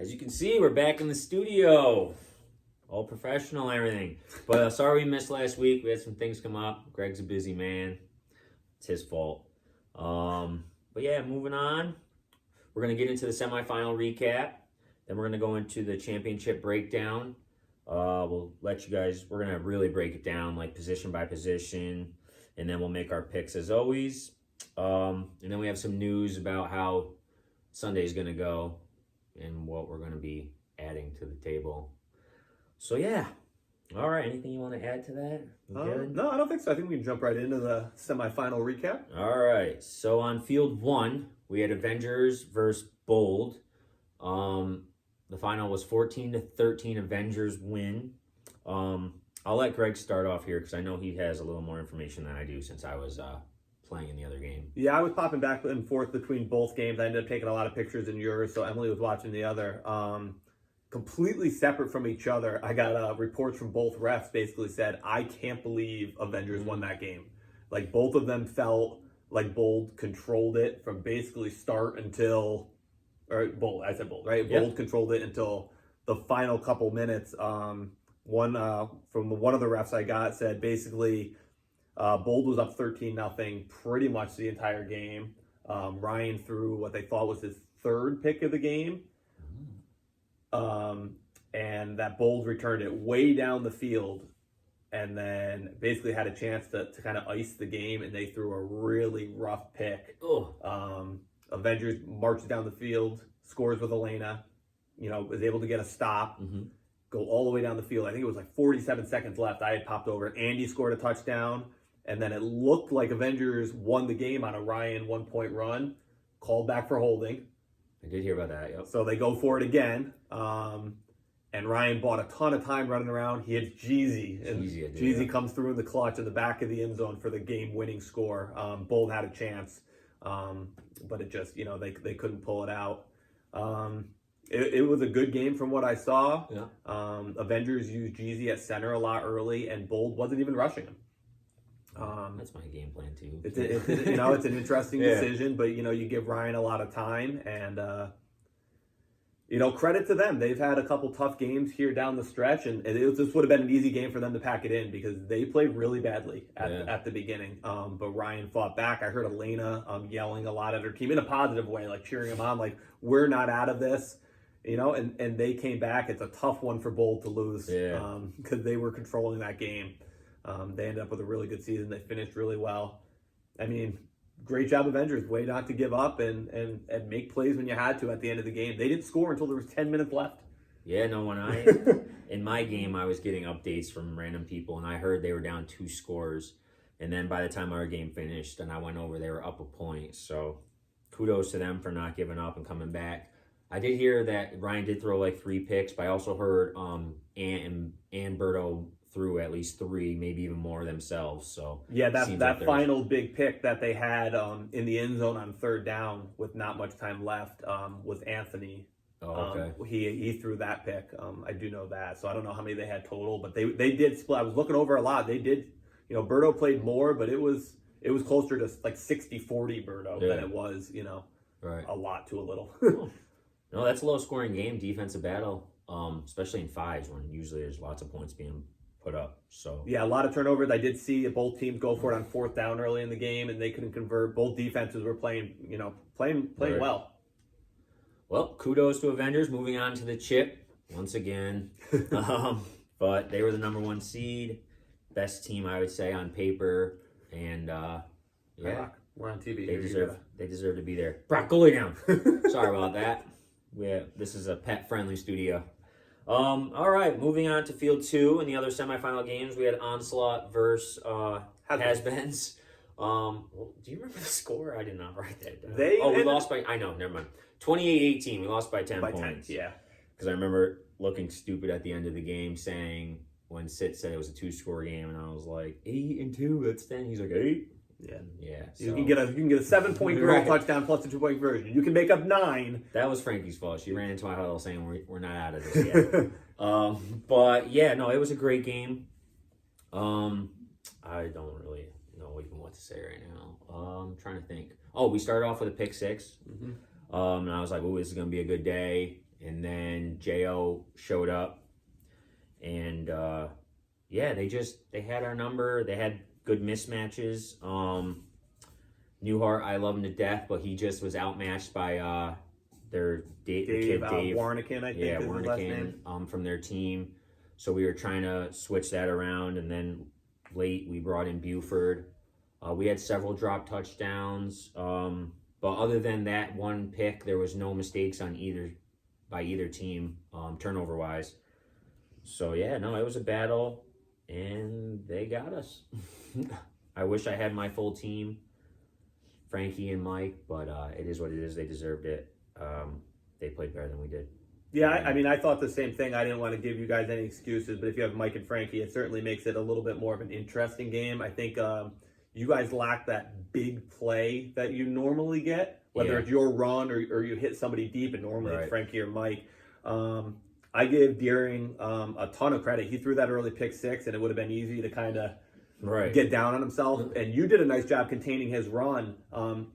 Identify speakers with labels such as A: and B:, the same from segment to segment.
A: As you can see, we're back in the studio. All professional and everything. But sorry we missed last week. We had some things come up. Greg's a busy man. It's his fault. But yeah, moving on. We're going to get into the semifinal recap. Then we're going to go into the championship breakdown. We'll let you guys, we're going to really break it down like position by position. And then we'll make our picks as always. And then we have some news about how Sunday's going to go and what we're going to be adding to the table. So yeah. All right. Anything you want to add to that?
B: No, I don't think so. I think we can jump right into the semifinal recap.
A: All right. So on field 1, we had Avengers versus Bold. The final was 14-13. Avengers win. I'll let Greg start off here because I know he has a little more information than I do since I was playing in the other game.
B: Yeah, I was popping back and forth between both games. I ended up taking a lot of pictures in yours, so Emily was watching the other. Completely separate from each other. I got reports from both refs basically said, I can't believe Avengers won that game. Like both of them felt like Bold controlled it from basically start until, or Bold, I said Bold, right?
A: Yep.
B: Bold controlled it until the final couple minutes. One from one of the refs I got said basically Bold was up 13-0 pretty much the entire game. Ryan threw what they thought was his third pick of the game. And that Bold returned it way down the field and then basically had a chance to kind of ice the game, and they threw a really rough pick. Avengers marched down the field, scores with Elena, was able to get a stop, go all the way down the field. I think it was like 47 seconds left. I had popped over. Andy scored a touchdown, and then it looked like Avengers won the game on a Ryan 1-point run, called back for holding.
A: I did hear about that, yep.
B: So they go for it again. And Ryan bought a ton of time running around. He hits Jeezy. And Jeezy comes through in the clutch in the back of the end zone for the game-winning score. Bold had a chance. But it just, they couldn't pull it out. It was a good game from what I saw.
A: Yeah.
B: Avengers used Jeezy at center a lot early, and Bold wasn't even rushing him.
A: That's my game plan too.
B: It's an interesting decision, but you give Ryan a lot of time, and credit to them. They've had a couple tough games here down the stretch, and this would have been an easy game for them to pack it in because they played really badly at the beginning. But Ryan fought back. I heard Elena yelling a lot at her team in a positive way, like cheering them on, like we're not out of this. And they came back. It's a tough one for Bold to lose because they were controlling that game. They ended up with a really good season. They finished really well. I mean, great job, Avengers. Way not to give up and make plays when you had to at the end of the game. They didn't score until there was 10 minutes left.
A: Yeah, no, in my game, I was getting updates from random people, and I heard they were down 2 scores. And then by the time our game finished and I went over, they were up a point. So kudos to them for not giving up and coming back. I did hear that Ryan did throw like 3 picks, but I also heard Ann Berto threw at least 3, maybe even more themselves. So
B: yeah, that final big pick that they had in the end zone on 3rd down with not much time left was Anthony.
A: Oh, okay.
B: He threw that pick. I do know that. So I don't know how many they had total, but they did split. I was looking over a lot. They did. Berto played more, but it was closer to like 60-40 Berto than it was
A: right.
B: A lot to a little.
A: No, that's a low scoring game, defensive battle, especially in 5s when usually there's lots of points being put up. So
B: yeah, a lot of turnovers. I did see both teams go for it on 4th down early in the game, and they couldn't convert. Both defenses were playing
A: right.
B: well.
A: Well, kudos to Avengers. Moving on to the chip once again, but they were the number 1 seed, best team I would say on paper, and
B: we're on TV.
A: They deserve to be there. Brock, go lay down. Sorry about that. This is a pet-friendly studio. All right, moving on to field 2 in the other semifinal games, we had Onslaught versus Has-Beens. Do you remember the score? I did not write that down. We lost by. I know, never mind. 28-18. We lost by 10 points.
B: 10, yeah.
A: Because I remember looking stupid at the end of the game, saying when Sid said it was a 2-score game, and I was like 8-2. That's 10. He's like 8. Yeah. So.
B: You can get a 7-point girl touchdown plus a 2-point conversion. You can make up 9.
A: That was Frankie's fault. She ran into my huddle saying we're not out of this yet. But yeah, no, it was a great game. I don't really know even what to say right now. I'm trying to think. Oh, we started off with a pick 6. And I was like, oh, this is gonna be a good day. and then Jo showed up, and they had our number. They had good mismatches. Newhart, I love him to death, but he just was outmatched by the kid Dave
B: Warnican, I think.
A: Yeah,
B: is his last name.
A: From their team. So we were trying to switch that around, and then late we brought in Buford. We had several drop touchdowns, but other than that one pick, there was no mistakes by either team, turnover wise. So yeah, no, it was a battle, and they got us. I wish I had my full team, Frankie and Mike, but it is what it is. They deserved it. They played better than we did.
B: Yeah, I mean, I thought the same thing. I didn't want to give you guys any excuses, but if you have Mike and Frankie, it certainly makes it a little bit more of an interesting game. I think you guys lack that big play that you normally get, whether it's your run or you hit somebody deep, and normally it's Frankie or Mike. I give Deering a ton of credit. He threw that early pick six, and it would have been easy to kind of get down on himself. And you did a nice job containing his run.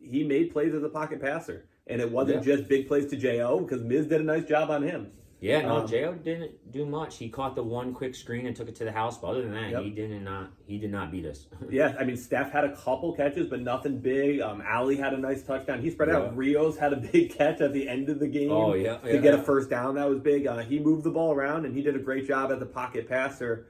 B: He made plays as a pocket passer. And it wasn't just big plays to Jo, because Miz did a nice job on him.
A: Yeah, no, Jo didn't do much. He caught the one quick screen and took it to the house. But other than that, he did not beat us.
B: Yeah, I mean, Steph had a couple catches, but nothing big. Ali had a nice touchdown. He spread out. Rios had a big catch at the end of the game to get a first down. That was big. He moved the ball around, and he did a great job as a pocket passer.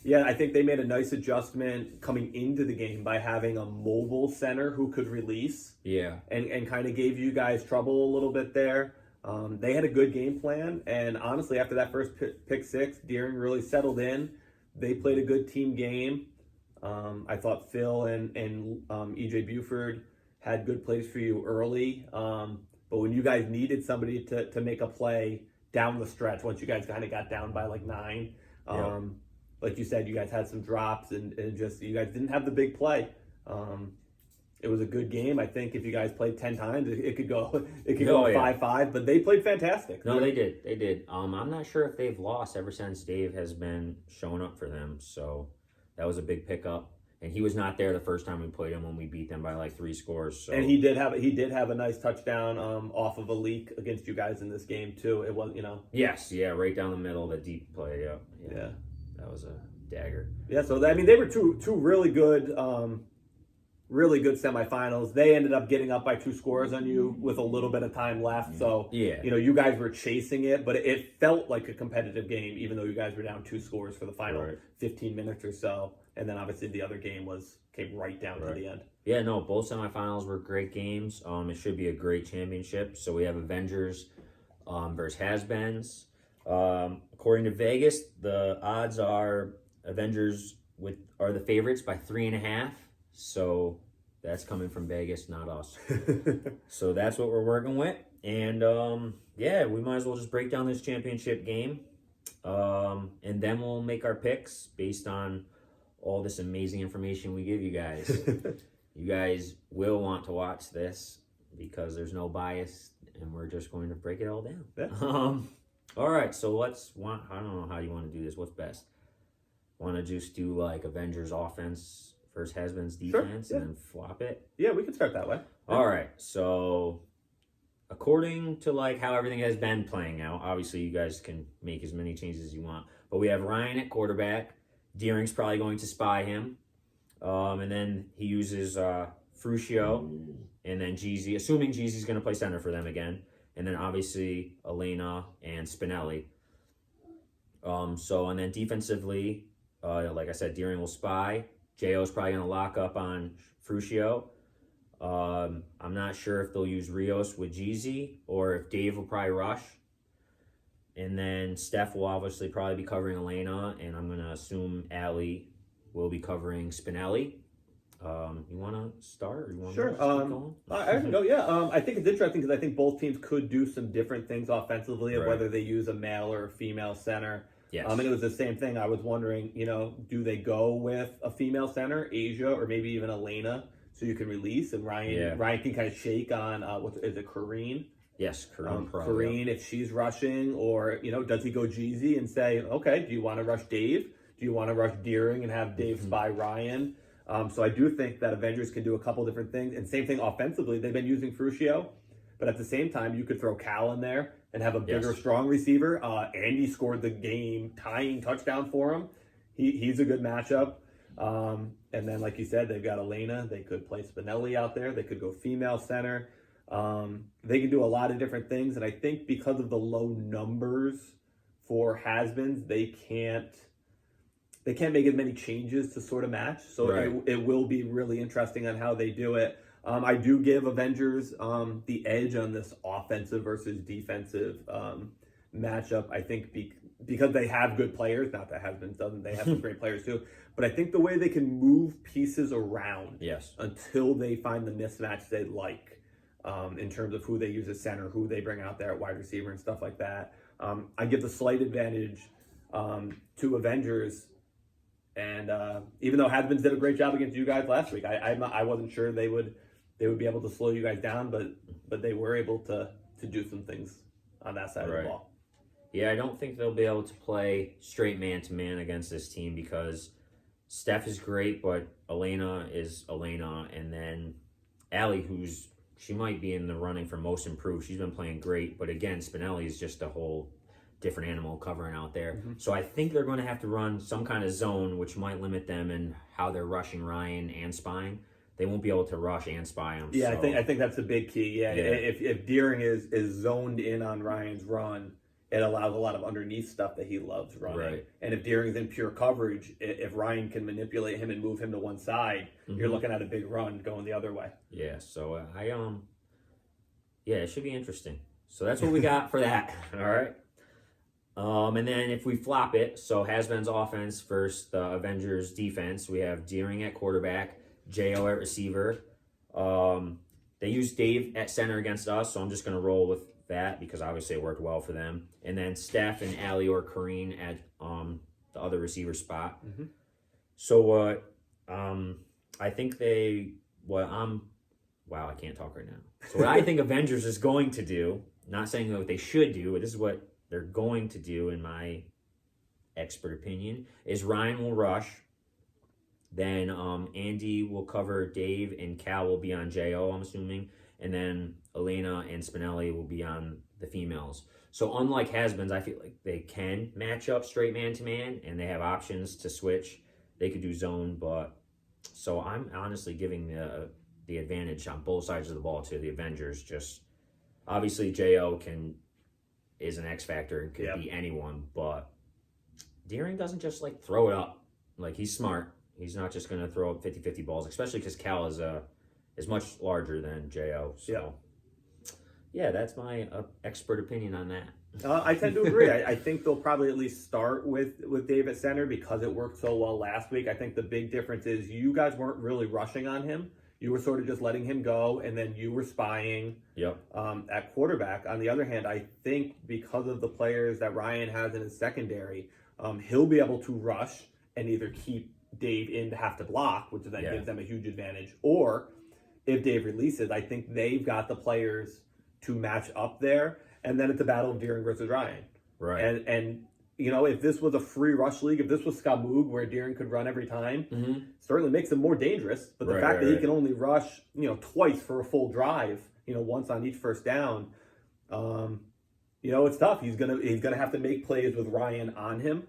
B: Yeah, I think they made a nice adjustment coming into the game by having a mobile center who could release.
A: Yeah.
B: And kind of gave you guys trouble a little bit there. They had a good game plan. And honestly, after that first pick six, Deering really settled in. They played a good team game. I thought Phil and EJ Buford had good plays for you early. But when you guys needed somebody to make a play down the stretch, once you guys kind of got down by like 9, like you said, you guys had some drops and just you guys didn't have the big play. It was a good game. I think if you guys played 10 times, it could go 5-5. But they played fantastic.
A: No, they did. I'm not sure if they've lost ever since Dave has been showing up for them. So that was a big pickup. And he was not there the first time we played him when we beat them by like 3 scores. So.
B: And he did have a nice touchdown off of a leak against you guys in this game too. It was
A: Yes, right down the middle, the deep play. Yeah. That was a dagger.
B: Yeah, so they were two really good semifinals. They ended up getting up by 2 scores on you with a little bit of time left. So you guys were chasing it, but it felt like a competitive game, even though you guys were down 2 scores for the final 15 minutes or so. And then obviously the other game came right down to the end.
A: Yeah, no, both semifinals were great games. It should be a great championship. So we have Avengers versus Has-Beens. According to Vegas, the odds are Avengers are the favorites by 3.5. So that's coming from Vegas, not us. So that's what we're working with. And we might as well just break down this championship game. And then we'll make our picks based on all this amazing information we give you guys. You guys will want to watch this because there's no bias and we're just going to break it all down.
B: Yeah.
A: All right, so I don't know how you want to do this. What's best? Want to just do like Avengers offense versus Has-Beens defense and then flop it?
B: Yeah, we can start that way.
A: All right, so according to like how everything has been playing out, obviously you guys can make as many changes as you want, but we have Ryan at quarterback. Deering's probably going to spy him, and then he uses Fruscio, and then Jeezy, assuming Jeezy's going to play center for them again. And then obviously Elena and Spinelli. And then defensively, like I said, Deering will spy. Jo is probably going to lock up on Fruscio. I'm not sure if they'll use Rios with Jeezy or if Dave will probably rush. And then Steph will obviously probably be covering Elena, and I'm going to assume Ali will be covering Spinelli. You want to start? Or you want
B: sure. I can go. Yeah. I think it's interesting because I think both teams could do some different things offensively of whether they use a male or a female center.
A: Yes.
B: And it was the same thing. I was wondering, do they go with a female center, Asia, or maybe even Elena, so you can release and Ryan can kind of shake on what is it, Kareen?
A: Yes, Kareen.
B: Kareen, if she's rushing, or does he go Jeezy and say, okay, do you want to rush Dave? Do you want to rush Deering and have Dave spy Ryan? So I do think that Avengers can do a couple different things. And same thing offensively. They've been using Fruscio. But at the same time, you could throw Cal in there and have a bigger,
A: Yes.
B: strong receiver. Andy scored the game-tying touchdown for him. He's a good matchup. And then, like you said, they've got Elena. They could play Spinelli out there. They could go female center. They can do a lot of different things. And I think because of the low numbers for has-beens, they can't make as many changes to sort of match. So it will be really interesting on how they do it. I do give Avengers the edge on this offensive versus defensive matchup. I think because they have good players, not that has-beens doesn't, they have some great players too. But I think the way they can move pieces around until they find the mismatch they like in terms of who they use as center, who they bring out there at wide receiver and stuff like that. I give the slight advantage to Avengers. And even though has-beens did a great job against you guys last week, I wasn't sure they would be able to slow you guys down, but they were able to do some things on that side of the ball.
A: Yeah, I don't think they'll be able to play straight man-to-man against this team because Steph is great, but Elena is Elena. And then Allie, she might be in the running for most improved. She's been playing great, but again, Spinelli is just a whole different animal covering out there. So I think they're going to have to run some kind of zone, which might limit them in how they're rushing Ryan and spying. They won't be able to rush and spy him.
B: Yeah, so. I think that's a big key. Yeah. If Deering is zoned in on Ryan's run, it allows a lot of underneath stuff that he loves running.
A: Right.
B: And if Deering's in pure coverage, if Ryan can manipulate him and move him to one side, you're looking at a big run going the other way.
A: Yeah, so it should be interesting. So that's what we got for that. All right. And then if we flop it, so has-beens offense versus the Avengers defense, we have Deering at quarterback, J.O. at receiver. They used Dave at center against us, so I'm just going to roll with that because obviously it worked well for them. And then Steph and Allie or Kareen at the other receiver spot. So I think I can't talk right now. So what I think Avengers is going to do, not saying what they should do, but this is what they're going to do, in my expert opinion, is Ryan will rush. Then Andy will cover Dave, and Cal will be on J.O., I'm assuming. And then Elena and Spinelli will be on the females. So unlike has-beens, I feel like they can match up straight man-to-man, and they have options to switch. They could do zone, but... So I'm honestly giving the advantage on both sides of the ball to the Avengers. Just obviously J.O. is an X factor and could be anyone, but Deering doesn't just throw it up. He's smart. He's not just going to throw up 50-50 balls, especially because Cal is much larger than J.O. So that's my expert opinion on that.
B: I tend to agree. I think they'll probably at least start with Dave at center because it worked so well last week. I think the big difference is you guys weren't really rushing on him. You were sort of just letting him go, and then you were spying at quarterback. On the other hand, I think because of the players that Ryan has in his secondary, he'll be able to rush and either keep Dave in to have to block, which then gives them a huge advantage, or if Dave releases, I think they've got the players to match up there, and then it's a battle of Deering versus Ryan.
A: Right.
B: And if this was a free rush league, if this was Skamoog where Deering could run every time, certainly makes him more dangerous. But the fact that he can only rush, twice for a full drive, once on each first down, it's tough. He's gonna have to make plays with Ryan on him,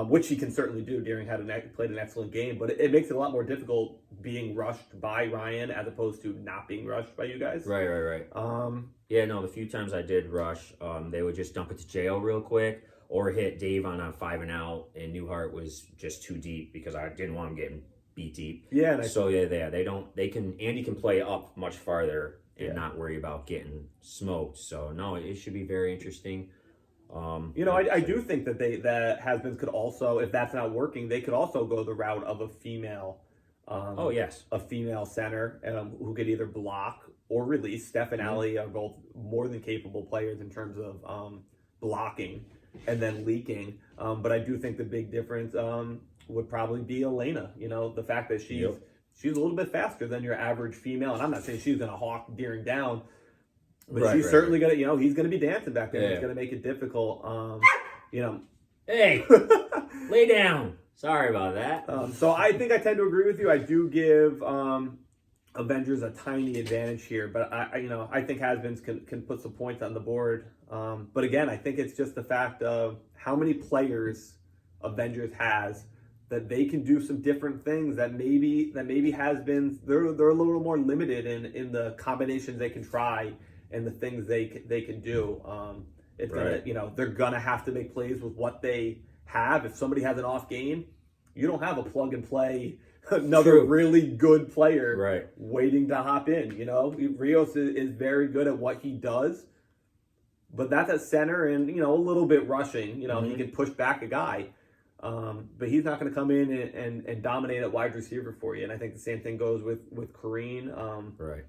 B: which he can certainly do. Deering played an excellent game, but it makes it a lot more difficult being rushed by Ryan as opposed to not being rushed by you guys.
A: Right. The few times I did rush, they would just dump it to J.O. real quick, or hit Dave on a 5 and out, and Newhart was just too deep because I didn't want him getting beat deep.
B: Yeah.
A: Andy can play up much farther and not worry about getting smoked. So no, it should be very interesting.
B: I do think that has-beens could also, if that's not working, they could also go the route of a female. A female center who could either block or release. Steph and Allie are both more than capable players in terms of blocking and then leaking. But I do think the big difference would probably be Elena. The fact that she's a little bit faster than your average female, and I'm not saying she's going to hawk Deering down. But she's certainly going to, he's going to be dancing back there. It's going to make it difficult.
A: Hey, lay down. Sorry about that.
B: So I think I tend to agree with you. I do give Avengers a tiny advantage here, but I think Has-Beens can put some points on the board. But again, I think it's just the fact of how many players Avengers has that they can do some different things that maybe Has-Beens they're a little more limited in the combinations they can try and the things they can do. It's
A: right.
B: gonna they're gonna have to make plays with what they have. If somebody has an off game, you don't have a plug and play another
A: True.
B: really good player
A: Right.
B: waiting to hop in. Rios is very good at what he does, but that's at center and a little bit rushing. He can push back a guy, but he's not going to come in and dominate at wide receiver for you. And I think the same thing goes with Corrine.
A: Right.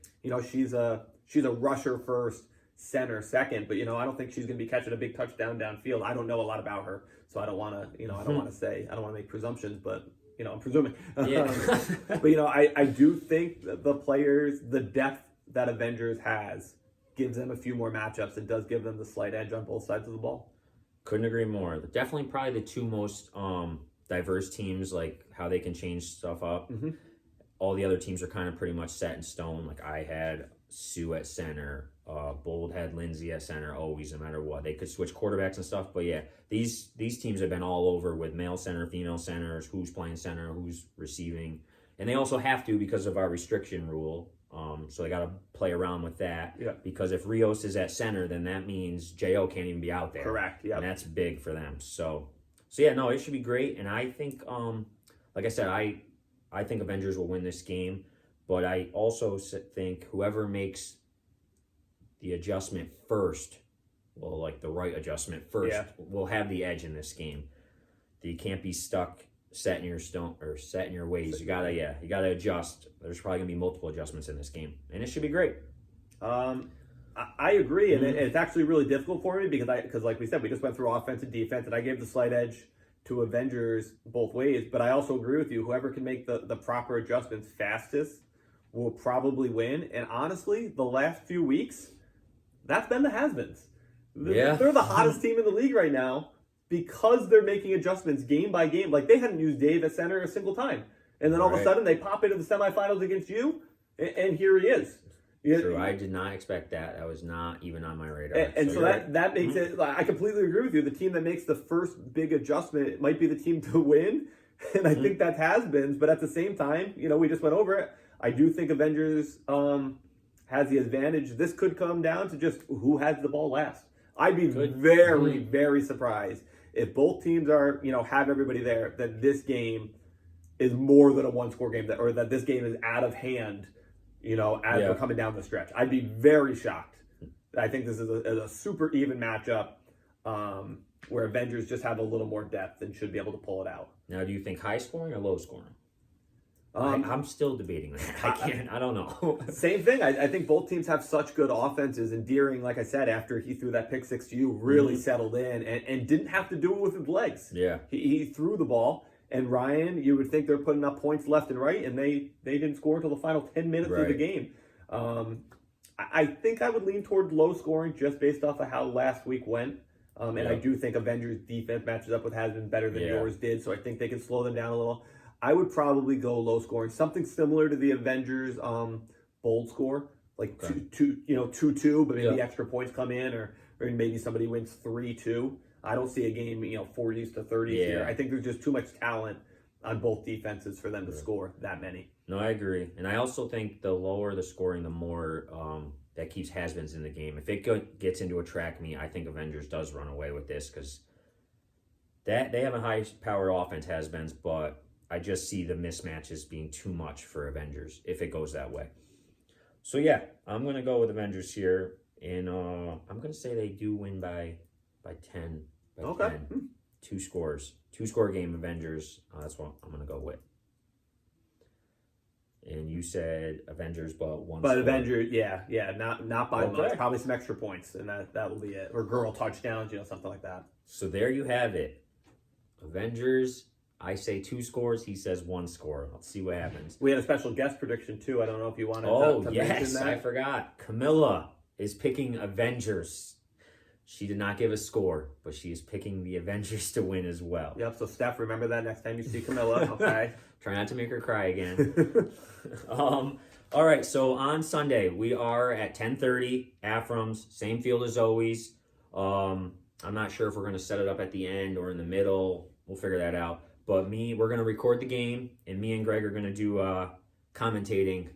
B: She's a rusher first, center second, but I don't think she's going to be catching a big touchdown downfield. I don't know a lot about her, so I don't want to make presumptions, but I'm presuming.
A: Yeah.
B: But I do think that the depth that Avengers has gives them a few more matchups and does give them the slight edge on both sides of the ball.
A: Couldn't agree more. Definitely probably the two most diverse teams, like how they can change stuff up.
B: Mm-hmm.
A: All the other teams are kind of pretty much set in stone. Like I had Sue at center, Bold had Lindsay at center always, no matter what. They could switch quarterbacks and stuff, but yeah, these teams have been all over with male center, female centers, who's playing center, who's receiving, and they also have to because of our restriction rule. So they got to play around with that.
B: Yeah.
A: Because if Rios is at center, then that means Jo can't even be out there.
B: Correct. Yeah.
A: And that's big for them. So yeah, no, it should be great. And I think, like I said, I think Avengers will win this game, but I also think whoever makes the adjustment first, well, like the right adjustment first, will have the edge in this game. You can't be stuck set in your ways. You gotta adjust. There's probably gonna be multiple adjustments in this game, and it should be great.
B: I agree, and it's actually really difficult for me because like we said, we just went through offense and defense, and I gave the slight edge to Avengers both ways. But I also agree with you. Whoever can make the proper adjustments fastest will probably win. And honestly, the last few weeks, that's been the Has-Beens.
A: Yeah.
B: They're the hottest team in the league right now because they're making adjustments game by game. Like they hadn't used Dave at center a single time, and then all of a sudden they pop into the semifinals against you, and here he is.
A: True, I did not expect that. That was not even on my radar.
B: And so that makes it. I completely agree with you. The team that makes the first big adjustment might be the team to win, and I think that Has-Beens. But at the same time, we just went over it. I do think Avengers has the advantage. This could come down to just who has the ball last. I'd be very, very surprised if both teams are, have everybody there, that this game is more than a one-score game, or that this game is out of hand, as we're coming down the stretch. I'd be very shocked. I think this is a super even matchup where Avengers just have a little more depth and should be able to pull it out.
A: Now, do you think high scoring or low scoring? I'm still debating that. I don't know.
B: Same thing. I think both teams have such good offenses, and Deering, like I said, after he threw that pick six to you, really settled in and didn't have to do it with his legs.
A: Yeah.
B: He threw the ball, and Ryan, you would think they're putting up points left and right, and they didn't score until the final 10 minutes of the game. I think I would lean toward low scoring just based off of how last week went. And I do think Avengers defense matches up with Has-Been better than yours did, so I think they can slow them down a little. I would probably go low scoring, something similar to the Avengers bold score, like 2-2, but maybe extra points come in, or maybe somebody wins 3-2. I don't see a game 40s to 30s here. I think there's just too much talent on both defenses for them to score that many.
A: No, I agree, and I also think the lower the scoring, the more that keeps Has-Beens in the game. If it gets into a track meet, I think Avengers does run away with this because they have a high power offense, Has-Beens, but I just see the mismatches being too much for Avengers if it goes that way. So yeah, I'm going to go with Avengers here, and I'm going to say they do win by 10. By 10. 2 scores. 2-score game, Avengers. That's what I'm going to go with. And you said Avengers, but one
B: But
A: score.
B: Avengers, not by much. Probably some extra points, and that will be it. Or girl touchdowns, something like that.
A: So there you have it. Avengers, I say 2 scores, he says 1 score. Let's see what happens.
B: We had a special guest prediction, too. I don't know if you wanted to mention that.
A: I forgot. Camilla is picking Avengers. She did not give a score, but she is picking the Avengers to win as well.
B: Yep, so Steph, remember that next time you see Camilla, okay?
A: Try not to make her cry again. All right, so on Sunday we are at 10:30, Aframs, same field as always. I'm not sure if we're going to set it up at the end or in the middle. We'll figure that out. But we're going to record the game, and me and Greg are going to do commentating,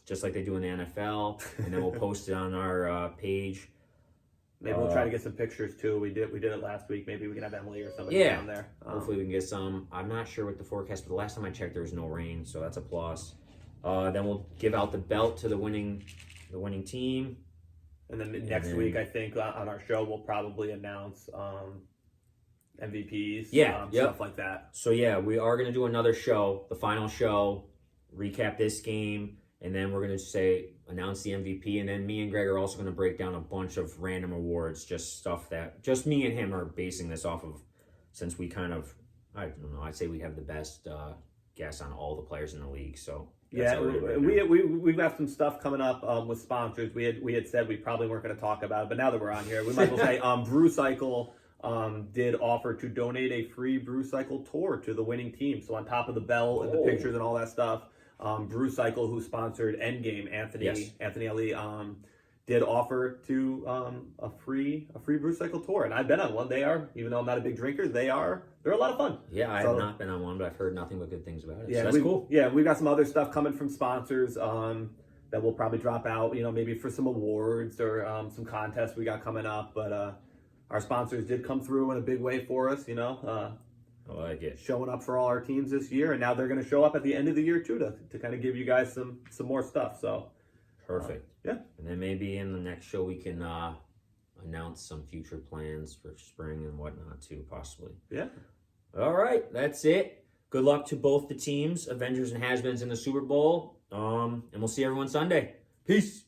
A: just like they do in the NFL, and then we'll post it on our page.
B: Maybe we'll try to get some pictures too. We did it last week. Maybe we can have Emily or somebody down there.
A: Hopefully we can get some. I'm not sure what the forecast, but the last time I checked, there was no rain, so that's a plus. Then we'll give out the belt to the winning team.
B: And then next week, I think on our show we'll probably announce MVPs, stuff like that.
A: So yeah, we are going to do another show, the final show, recap this game, and then we're going to announce the MVP, and then me and Greg are also going to break down a bunch of random awards, just stuff that just me and him are basing this off of, since we kind of, I don't know, I'd say we have the best guess on all the players in the league, so.
B: Yeah, we've got some stuff coming up with sponsors. We had said we probably weren't going to talk about it, but now that we're on here, we might as well say Brew Cycle did offer to donate a free Brew Cycle tour to the winning team. So on top of the bell and the pictures and all that stuff, Brew Cycle, who sponsored Endgame, Anthony Ali, did offer to a free Brew Cycle tour, and I've been on one. They are, even though I'm not a big drinker, they're a lot of fun.
A: Yeah, I have not been on one, but I've heard nothing but good things about it.
B: Yeah,
A: so that's cool.
B: Yeah, we've got some other stuff coming from sponsors that we'll probably drop out. Maybe for some awards or some contests we got coming up. But our sponsors did come through in a big way for us.
A: I like it.
B: Showing up for all our teams this year, and now they're going to show up at the end of the year too to kind of give you guys some more stuff. So.
A: Perfect.
B: Yeah.
A: And then maybe in the next show we can announce some future plans for spring and whatnot too, possibly.
B: Yeah.
A: All right, that's it. Good luck to both the teams, Avengers and Has-Beens in the Super Bowl. And we'll see everyone Sunday. Peace.